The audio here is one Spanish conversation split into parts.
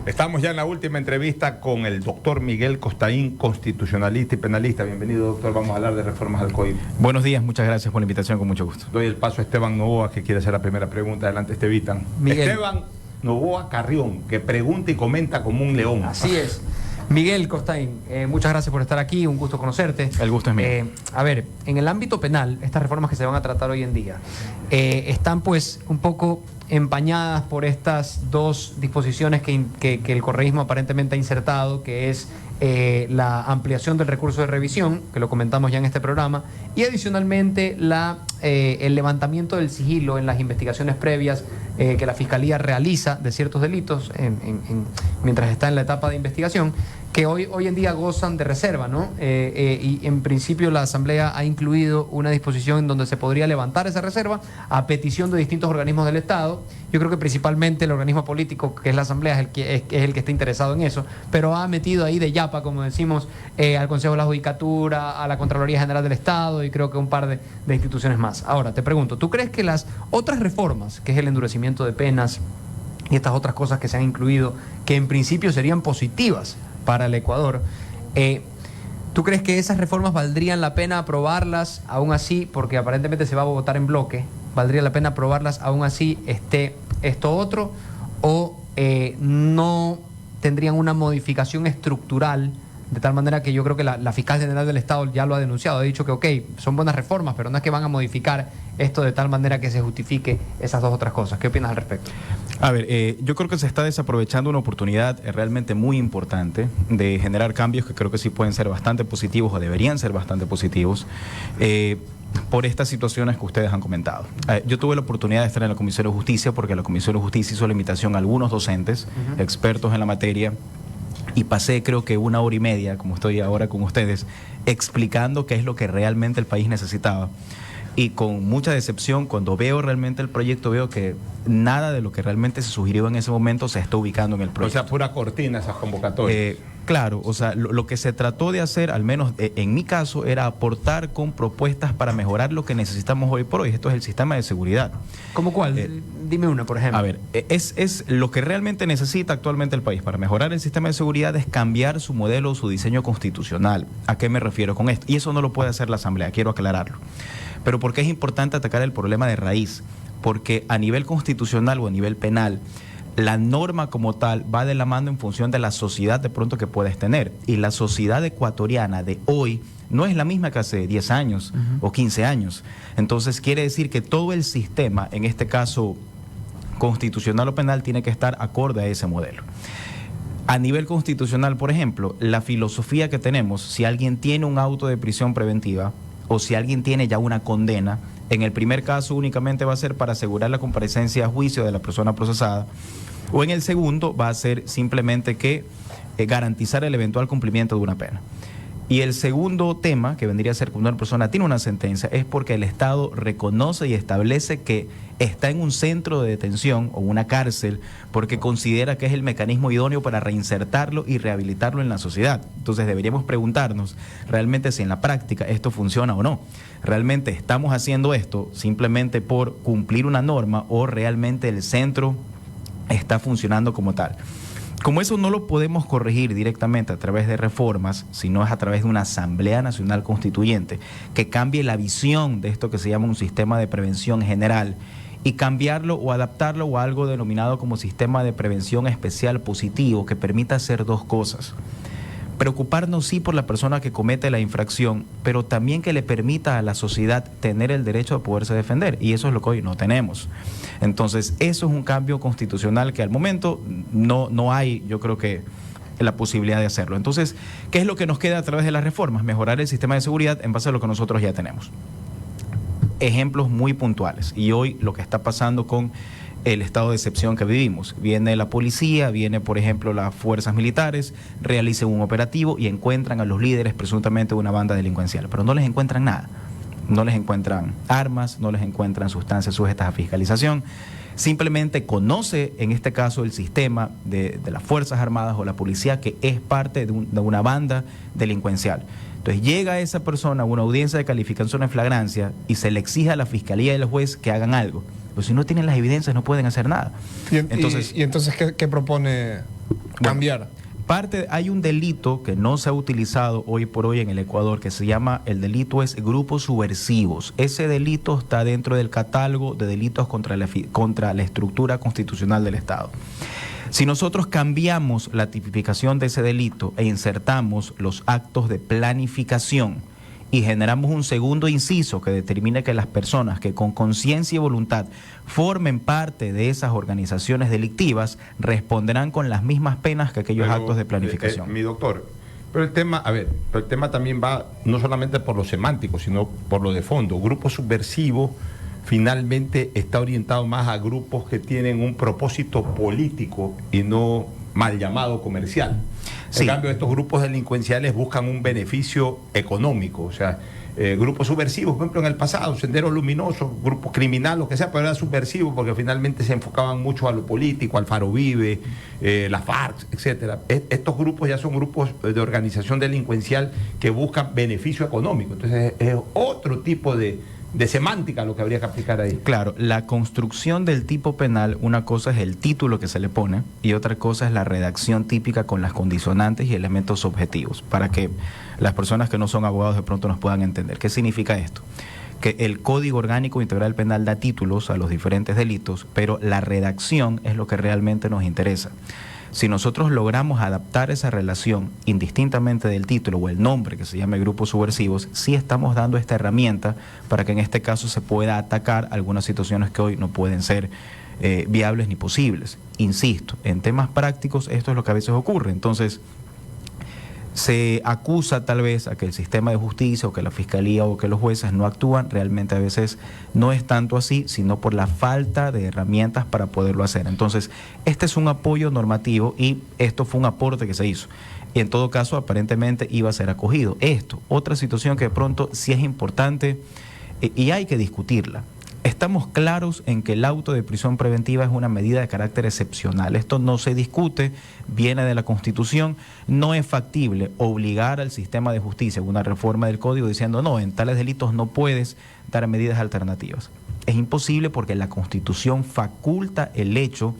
Estamos ya en la última entrevista con el doctor Miguel Costaín, constitucionalista y penalista. Bienvenido, doctor. Vamos a hablar de reformas al Código. Buenos días, muchas gracias por la invitación, con mucho gusto. Doy el paso a Esteban Novoa, que quiere hacer la primera pregunta. Adelante, Estevitan. Miguel. Esteban Novoa Carrión, que pregunta y comenta como un león. Así es. Miguel Costaín, muchas gracias por estar aquí, un gusto conocerte. El gusto es mío. A ver, en el ámbito penal, estas reformas que se van a tratar hoy en día están pues un poco empañadas por estas dos disposiciones que el correísmo aparentemente ha insertado, que es la ampliación del recurso de revisión, que lo comentamos ya en este programa, y adicionalmente el levantamiento del sigilo en las investigaciones previas que la Fiscalía realiza de ciertos delitos mientras está en la etapa de investigación, que hoy en día gozan de reserva, ¿no? Y en principio la Asamblea ha incluido una disposición en donde se podría levantar esa reserva a petición de distintos organismos del Estado. Yo creo que principalmente el organismo político, que es la Asamblea, es el que está interesado en eso, pero ha metido ahí de yapa, como decimos, al Consejo de la Judicatura, a la Contraloría General del Estado y creo que un par de instituciones más. Ahora, te pregunto, ¿tú crees que las otras reformas, que es el endurecimiento de penas y estas otras cosas que se han incluido, que en principio serían positivas para el Ecuador, ¿tú crees que esas reformas valdrían la pena aprobarlas aún así, porque aparentemente se va a votar en bloque, valdría la pena aprobarlas aún así esto otro, o no tendrían una modificación estructural, de tal manera que yo creo que la Fiscal General del Estado ya lo ha denunciado, ha dicho que ok, son buenas reformas, pero no es que van a modificar esto de tal manera que se justifique esas dos otras cosas? ¿Qué opinas al respecto? A ver, yo creo que se está desaprovechando una oportunidad realmente muy importante de generar cambios que creo que sí pueden ser bastante positivos o deberían ser bastante positivos por estas situaciones que ustedes han comentado. Yo tuve la oportunidad de estar en la Comisión de Justicia porque la Comisión de Justicia hizo la invitación a algunos docentes, expertos en la materia, y pasé creo que 1 hora y media, como estoy ahora con ustedes, explicando qué es lo que realmente el país necesitaba. Y con mucha decepción, cuando veo realmente el proyecto, veo que nada de lo que realmente se sugirió en ese momento se está ubicando en el proyecto. O sea, pura cortina esas convocatorias. Claro, o sea, lo que se trató de hacer, al menos en mi caso, era aportar con propuestas para mejorar lo que necesitamos hoy por hoy. Esto es el sistema de seguridad. ¿Cómo cuál? Dime una, por ejemplo. A ver, es lo que realmente necesita actualmente el país para mejorar el sistema de seguridad, es cambiar su modelo, su diseño constitucional. ¿A qué me refiero con esto? Y eso no lo puede hacer la Asamblea, quiero aclararlo. Pero ¿por qué es importante atacar el problema de raíz? Porque a nivel constitucional o a nivel penal, la norma como tal va de la mano en función de la sociedad de pronto que puedes tener. Y la sociedad ecuatoriana de hoy no es la misma que hace 10 años o 15 años. Entonces quiere decir que todo el sistema, en este caso constitucional o penal, tiene que estar acorde a ese modelo. A nivel constitucional, por ejemplo, la filosofía que tenemos, si alguien tiene un auto de prisión preventiva o si alguien tiene ya una condena, en el primer caso únicamente va a ser para asegurar la comparecencia a juicio de la persona procesada, o en el segundo va a ser simplemente que garantizar el eventual cumplimiento de una pena. Y el segundo tema, que vendría a ser cuando una persona tiene una sentencia, es porque el Estado reconoce y establece que está en un centro de detención o una cárcel porque considera que es el mecanismo idóneo para reinsertarlo y rehabilitarlo en la sociedad. Entonces deberíamos preguntarnos realmente si en la práctica esto funciona o no. ¿Realmente estamos haciendo esto simplemente por cumplir una norma o realmente el centro está funcionando como tal? Como eso no lo podemos corregir directamente a través de reformas, sino es a través de una Asamblea Nacional Constituyente que cambie la visión de esto que se llama un sistema de prevención general y cambiarlo o adaptarlo a algo denominado como sistema de prevención especial positivo que permita hacer dos cosas. Preocuparnos sí por la persona que comete la infracción, pero también que le permita a la sociedad tener el derecho a poderse defender, y eso es lo que hoy no tenemos. Entonces, eso es un cambio constitucional que al momento no hay, yo creo que, la posibilidad de hacerlo. Entonces, ¿qué es lo que nos queda a través de las reformas? Mejorar el sistema de seguridad en base a lo que nosotros ya tenemos. Ejemplos muy puntuales, y hoy lo que está pasando con el estado de excepción que vivimos. Viene la policía, viene por ejemplo las fuerzas militares, realizan un operativo y encuentran a los líderes presuntamente de una banda delincuencial, pero no les encuentran nada. No les encuentran armas, no les encuentran sustancias sujetas a fiscalización. Simplemente conoce, en este caso, el sistema de las Fuerzas Armadas o la policía que es parte de una banda delincuencial. Entonces llega esa persona a una audiencia de calificación en flagrancia y se le exige a la fiscalía y al juez que hagan algo. Pues si no tienen las evidencias no pueden hacer nada. Entonces ¿qué propone cambiar. Hay un delito que no se ha utilizado hoy por hoy en el Ecuador, que se llama, el delito es grupos subversivos. Ese delito está dentro del catálogo de delitos contra la estructura constitucional del Estado. Si nosotros cambiamos la tipificación de ese delito e insertamos los actos de planificación y generamos un segundo inciso que determine que las personas que con conciencia y voluntad formen parte de esas organizaciones delictivas responderán con las mismas penas que aquellos actos de planificación. Mi doctor, pero el tema también va no solamente por lo semántico, sino por lo de fondo. Grupo subversivo finalmente está orientado más a grupos que tienen un propósito político y no mal llamado comercial. Sí. En cambio, estos grupos delincuenciales buscan un beneficio económico, o sea, grupos subversivos, por ejemplo, en el pasado, Sendero Luminoso, grupo criminal, lo que sea, pero era subversivo porque finalmente se enfocaban mucho a lo político, al Faro Vive, la FARC, etcétera. Estos grupos ya son grupos de organización delincuencial que buscan beneficio económico, entonces es otro tipo de semántica lo que habría que aplicar ahí. Claro, la construcción del tipo penal, una cosa es el título que se le pone y otra cosa es la redacción típica con las condicionantes y elementos objetivos, para que las personas que no son abogados de pronto nos puedan entender. ¿Qué significa esto? Que el Código Orgánico Integral Penal da títulos a los diferentes delitos, pero la redacción es lo que realmente nos interesa. Si nosotros logramos adaptar esa relación indistintamente del título o el nombre que se llame grupos subversivos, sí estamos dando esta herramienta para que en este caso se pueda atacar algunas situaciones que hoy no pueden ser viables ni posibles. Insisto, en temas prácticos esto es lo que a veces ocurre. Entonces, se acusa tal vez a que el sistema de justicia o que la fiscalía o que los jueces no actúan, realmente a veces no es tanto así, sino por la falta de herramientas para poderlo hacer. Entonces, este es un apoyo normativo y esto fue un aporte que se hizo. Y en todo caso, aparentemente iba a ser acogido. Otra situación que de pronto sí es importante y hay que discutirla. Estamos claros en que el auto de prisión preventiva es una medida de carácter excepcional. Esto no se discute, viene de la Constitución. No es factible obligar al sistema de justicia a una reforma del Código diciendo no, en tales delitos no puedes dar medidas alternativas. Es imposible porque la Constitución faculta el hecho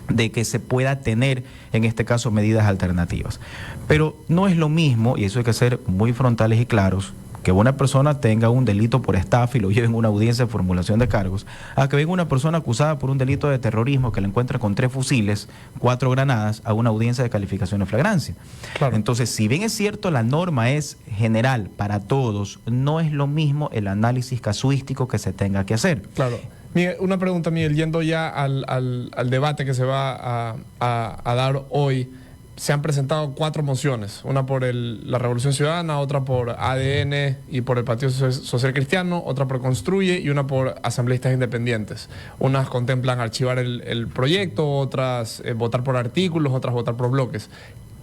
de que se pueda tener, en este caso, medidas alternativas. Pero no es lo mismo, y eso hay que ser muy frontales y claros, que una persona tenga un delito por estafa y lo lleve en una audiencia de formulación de cargos, a que venga una persona acusada por un delito de terrorismo que la encuentre con 3 fusiles, 4 granadas, a una audiencia de calificación de flagrancia. Claro. Entonces, si bien es cierto, la norma es general para todos, no es lo mismo el análisis casuístico que se tenga que hacer. Claro. Miguel, una pregunta, Miguel, yendo ya al debate que se va a dar hoy. Se han presentado 4 mociones, una por la Revolución Ciudadana, otra por ADN y por el Partido Social Cristiano, otra por Construye y una por Asambleístas Independientes. Unas contemplan archivar el proyecto, otras votar por artículos, otras votar por bloques.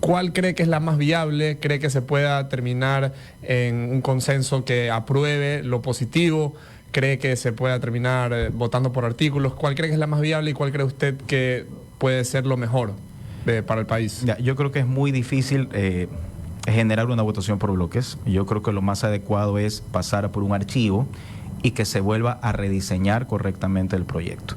¿Cuál cree que es la más viable? ¿Cree que se pueda terminar en un consenso que apruebe lo positivo? ¿Cree que se pueda terminar votando por artículos? ¿Cuál cree que es la más viable y cuál cree usted que puede ser lo mejor para el país? Yo creo que es muy difícil generar una votación por bloques. Yo creo que lo más adecuado es pasar por un archivo y que se vuelva a rediseñar correctamente el proyecto.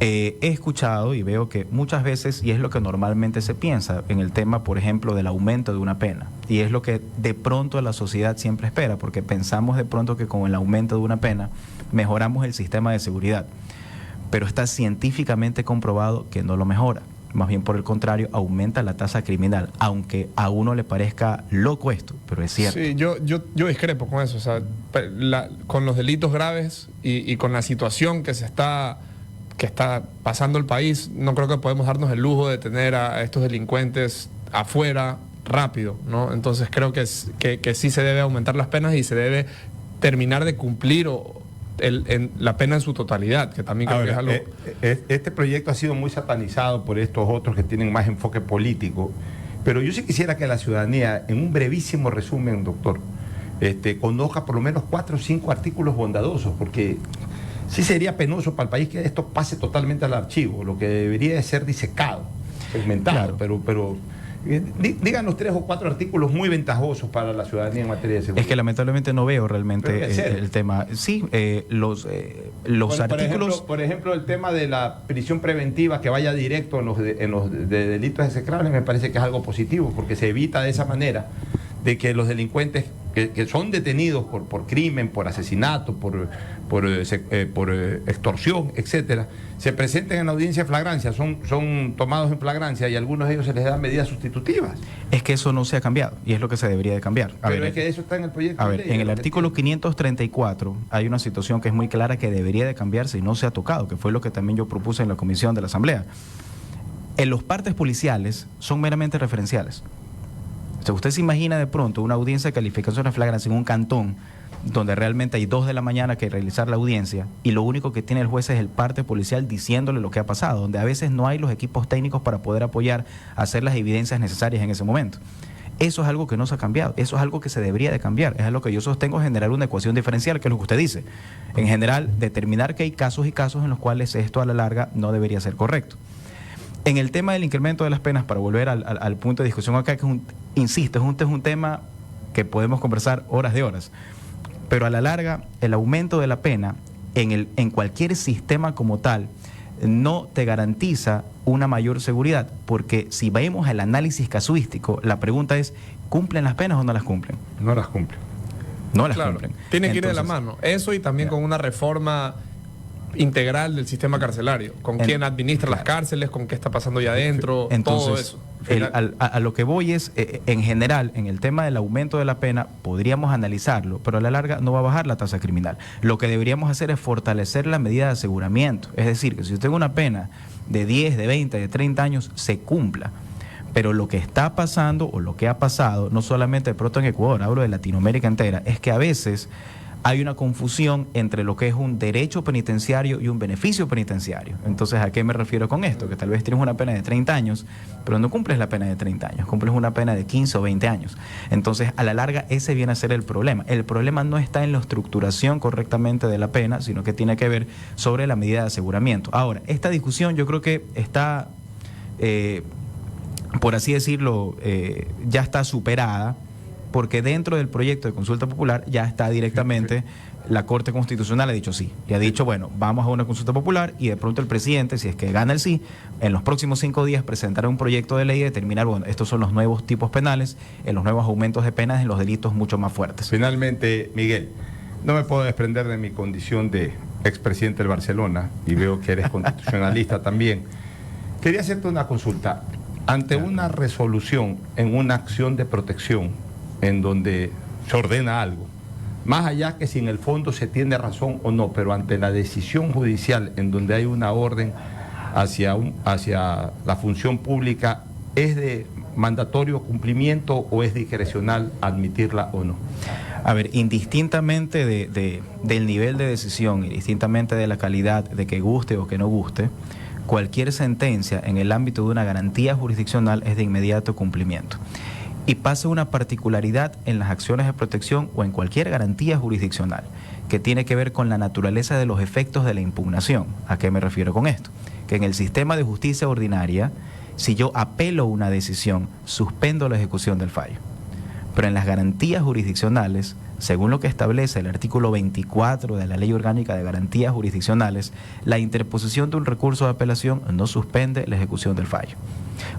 He escuchado y veo que muchas veces, y es lo que normalmente se piensa en el tema, por ejemplo, del aumento de una pena, y es lo que de pronto la sociedad siempre espera, porque pensamos de pronto que con el aumento de una pena mejoramos el sistema de seguridad, pero está científicamente comprobado que no lo mejora. Más bien por el contrario, aumenta la tasa criminal, aunque a uno le parezca loco esto, pero es cierto. Sí, yo discrepo con eso. O sea, con los delitos graves y con la situación que está pasando el país, no creo que podemos darnos el lujo de tener a estos delincuentes afuera rápido, ¿no? Entonces creo que sí se debe aumentar las penas y se debe terminar de cumplir la pena en su totalidad, que también creo que es algo... Este proyecto ha sido muy satanizado por estos otros que tienen más enfoque político, pero yo sí quisiera que la ciudadanía, en un brevísimo resumen, doctor, conozca por lo menos 4 o 5 artículos bondadosos, porque sí sería penoso para el país que esto pase totalmente al archivo, lo que debería de ser disecado, segmentado, claro. pero Díganos 3 o 4 artículos muy ventajosos para la ciudadanía en materia de seguridad. Es que lamentablemente no veo realmente el tema. Sí, los artículos... Por ejemplo, el tema de la prisión preventiva que vaya directo en los de delitos execrables me parece que es algo positivo, porque se evita de esa manera de que los delincuentes que son detenidos por crimen, por asesinato, por extorsión, etcétera, se presenten en la audiencia de flagrancia, son tomados en flagrancia y a algunos de ellos se les dan medidas sustitutivas. Es que eso no se ha cambiado y es lo que se debería de cambiar. Pero es que eso está en el proyecto de ley. En el artículo 534 hay una situación que es muy clara que debería de cambiarse y no se ha tocado, que fue lo que también yo propuse en la comisión de la Asamblea. En los partes policiales son meramente referenciales. O sea, usted se imagina de pronto una audiencia de calificación de flagrancia en un cantón donde realmente hay 2 de la mañana que realizar la audiencia y lo único que tiene el juez es el parte policial diciéndole lo que ha pasado, donde a veces no hay los equipos técnicos para poder apoyar a hacer las evidencias necesarias en ese momento. Eso es algo que no se ha cambiado, eso es algo que se debería de cambiar, es algo que yo sostengo, generar una ecuación diferencial, que es lo que usted dice. En general, determinar que hay casos y casos en los cuales esto a la larga no debería ser correcto. En el tema del incremento de las penas, para volver al punto de discusión acá, que insisto, es un tema que podemos conversar horas de horas, pero a la larga el aumento de la pena en cualquier sistema como tal no te garantiza una mayor seguridad, porque si vemos el análisis casuístico, la pregunta es, ¿cumplen las penas o no las cumplen? No las cumplen. No las Claro, cumplen. tiene que ir de la mano. Eso y también con una reforma integral del sistema carcelario, con quién administra las cárceles, con qué está pasando allá adentro, todo eso. A lo que voy es, en general, en el tema del aumento de la pena, podríamos analizarlo, pero a la larga no va a bajar la tasa criminal. Lo que deberíamos hacer es fortalecer la medida de aseguramiento, es decir, que si usted tiene una pena de 10, de 20, de 30 años, se cumpla. Pero lo que está pasando, o lo que ha pasado, no solamente de pronto en Ecuador, hablo de Latinoamérica entera, es que a veces hay una confusión entre lo que es un derecho penitenciario y un beneficio penitenciario. Entonces, ¿a qué me refiero con esto? Que tal vez tienes una pena de 30 años, pero no cumples la pena de 30 años, cumples una pena de 15 o 20 años. Entonces, a la larga, ese viene a ser el problema. El problema no está en la estructuración correctamente de la pena, sino que tiene que ver sobre la medida de aseguramiento. Ahora, esta discusión yo creo que está, por así decirlo, ya está superada, porque dentro del proyecto de consulta popular ya está directamente la Corte Constitucional ha dicho sí, y ha dicho, bueno, vamos a una consulta popular, y de pronto el presidente, si es que gana el sí, en los próximos 5 días presentará un proyecto de ley y determinar, bueno, estos son los nuevos tipos penales, en los nuevos aumentos de penas en los delitos mucho más fuertes. Finalmente, Miguel, no me puedo desprender de mi condición de expresidente del Barcelona, y veo que eres constitucionalista también. Quería hacerte una consulta. Ante una resolución en una acción de protección en donde se ordena algo, más allá que si en el fondo se tiene razón o no, pero ante la decisión judicial en donde hay una orden hacia la función pública, ¿es de mandatorio cumplimiento o es discrecional admitirla o no? A ver, indistintamente del nivel de decisión, indistintamente de la calidad, de que guste o que no guste, cualquier sentencia en el ámbito de una garantía jurisdiccional es de inmediato cumplimiento. Y pasa una particularidad en las acciones de protección o en cualquier garantía jurisdiccional que tiene que ver con la naturaleza de los efectos de la impugnación. ¿A qué me refiero con esto? Que en el sistema de justicia ordinaria, si yo apelo una decisión, suspendo la ejecución del fallo. Pero en las garantías jurisdiccionales, según lo que establece el artículo 24 de la Ley Orgánica de Garantías Jurisdiccionales, la interposición de un recurso de apelación no suspende la ejecución del fallo.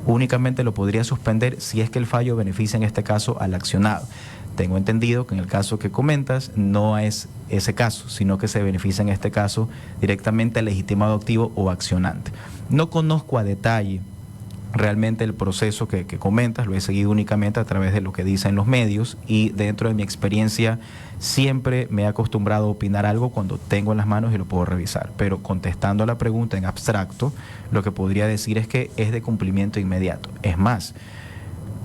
Únicamente lo podría suspender si es que el fallo beneficia en este caso al accionado. Tengo entendido que en el caso que comentas no es ese caso, sino que se beneficia en este caso directamente al legitimado activo o accionante. No conozco a detalle realmente el proceso que comentas, lo he seguido únicamente a través de lo que dicen los medios, y dentro de mi experiencia siempre me he acostumbrado a opinar algo cuando tengo en las manos y lo puedo revisar, pero contestando a la pregunta en abstracto, lo que podría decir es que es de cumplimiento inmediato. Es más,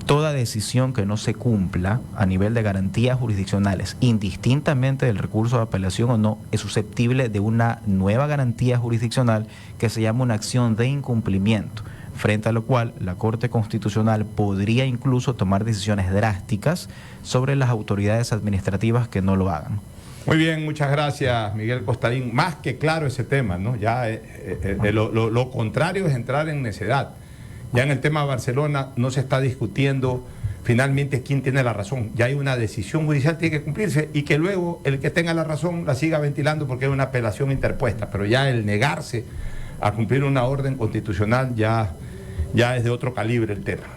toda decisión que no se cumpla a nivel de garantías jurisdiccionales, indistintamente del recurso de apelación o no, es susceptible de una nueva garantía jurisdiccional que se llama una acción de incumplimiento, frente a lo cual la Corte Constitucional podría incluso tomar decisiones drásticas sobre las autoridades administrativas que no lo hagan. Muy bien, muchas gracias, Miguel Costaín. Más que claro ese tema, ¿no? Ya lo contrario es entrar en necedad. Ya en el tema de Barcelona no se está discutiendo finalmente quién tiene la razón. Ya hay una decisión judicial, tiene que cumplirse, y que luego el que tenga la razón la siga ventilando porque hay una apelación interpuesta. Pero ya el negarse a cumplir una orden constitucional ya es de otro calibre el tema.